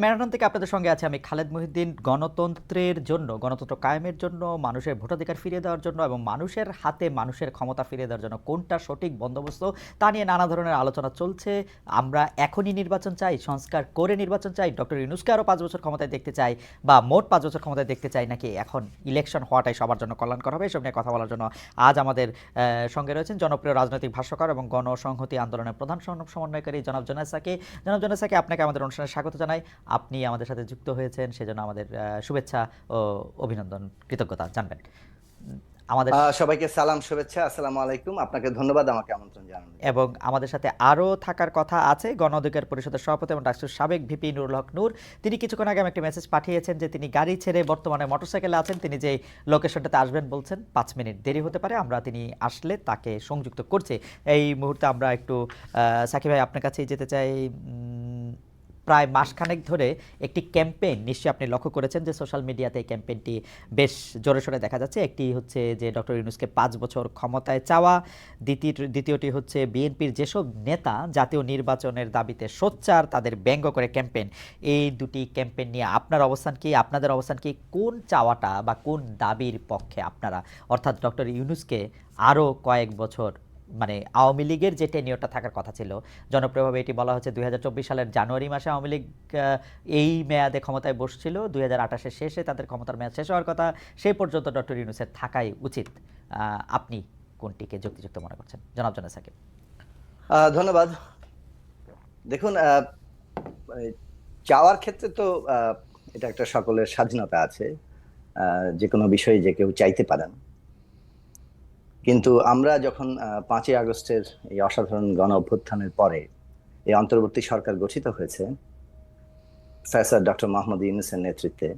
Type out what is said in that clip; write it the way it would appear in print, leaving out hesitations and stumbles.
Marathon থেকে আপনাদের সঙ্গে আছে আমি খালেদ মহিউদ্দিন। গণতন্ত্রের জন্য, গণতন্ত্র কায়েমের জন্য, মানুষের ভোটাধিকার ফিরিয়ে দেওয়ার জন্য এবং মানুষের হাতে মানুষের ক্ষমতা ফিরিয়ে দেওয়ার জন্য কোনটা সঠিক বন্দোবস্ত তা নিয়ে নানা ধরনের আলোচনা চলছে। আমরা এখনই নির্বাচন চাই, সংস্কার করে নির্বাচন চাই, ডক্টর ইউনূসকে আরও ৫ বছর ক্ষমতায় দেখতে চাই, বা মোট ৫ বছর ক্ষমতায় দেখতে চাই, নাকি এখন ইলেকশন হওয়াটাই সবার জন্য কল্যাণকর হবে? এসব নিয়ে কথা বলার জন্য আজ আমাদের সঙ্গে রয়েছেন জনপ্রিয় রাজনৈতিক ভাষ্যকার এবং গণসংহতি আন্দোলনের প্রধান সমন্বয়কারী জনাব জোনায়েদ সাকি। জনাব জোনায়েদ সাকি, আপনাকে আমাদের অনুষ্ঠানে স্বাগত জানাই। আপনি আমাদের সাথে যুক্ত হয়েছেন, সেজন্য আমাদের শুভেচ্ছা ও অভিনন্দন, কৃতজ্ঞতা জানবেন আমাদের। সবাইকে সালাম, শুভেচ্ছা, আসসালামু আলাইকুম। আপনাকে ধন্যবাদ আমাকে আমন্ত্রণ জানানোর জন্য। এবং আমাদের সাথে আরও থাকার কথা আছে গণ অধিকার পরিষদের সভাপতি এবং ডাকসুর সাবেক ভিপি নুরুল হক নূর। তিনি কিছুক্ষণ আগে একটা মেসেজ পাঠিয়েছেন যে তিনি গাড়ি ছেড়ে বর্তমানে মোটরসাইকেলে আছেন। তিনি যে লোকেশনটাতে আসবেন বলছেন ৫ মিনিট দেরি হতে পারে, আমরা তিনি আসলে তাকে সংযুক্ত করছি। এই মুহূর্তে আমরা একটু সাকিব ভাই আপনার কাছেই যেতে চাই। প্রায় মাসখানেক ধরে একটি ক্যাম্পেইন নিশ্চয়ই আপনি লক্ষ্য করেছেন যে সোশ্যাল মিডিয়াতে এই ক্যাম্পেইনটি বেশ জোরে সোরে দেখা যাচ্ছে। একটি হচ্ছে যে ডক্টর ইউনূসকে ৫ বছর ক্ষমতায় চাওয়া, দ্বিতীয়টি হচ্ছে বিএনপির যেসব নেতা জাতীয় নির্বাচনের দাবিতে সোচ্চার তাদের ব্যঙ্গ করে ক্যাম্পেইন। এই দুটি ক্যাম্পেইন নিয়ে আপনার অবস্থান কি, আপনাদের অবস্থান কি? কোন চাওয়াটা বা কোন দাবির পক্ষে আপনারা, অর্থাৎ ডক্টর ইউনূসকে আরও কয়েক বছর, মানে আওয়ামী লীগের যে টেনিওরটা থাকার কথা ছিল, জনপ্রিয়ভাবে এটি বলা হচ্ছে ২০২৪ সালের জানুয়ারি মাসে আওয়ামী লীগ এই মেয়াদে ক্ষমতায় বসছিল, ২০২৮-এর শেষে তাদের ক্ষমতার মেয়াদ শেষ হওয়ার কথা, সেই পর্যন্ত ডক্টর ইউনূসের থাকাই উচিত। আপনি কোনটিকে যুক্তিযুক্ত মনে করছেন, জনাব জোনায়েদ সাকিব? ধন্যবাদ। দেখুন, চাওয়ার ক্ষেত্রে তো এটা একটা সকলের স্বাধীনতা আছে, যে কোনো বিষয়ে যে কেউ চাইতে পারেন। কিন্তু আমরা যখন ৫ই আগস্টের এই অসাধারণ গণ অভ্যুত্থানের পরে এই অন্তর্বর্তী সরকার গঠিত হয়েছে ফ্যাসাদ ডক্টর মোহাম্মদ ইউনূসের নেতৃত্বে,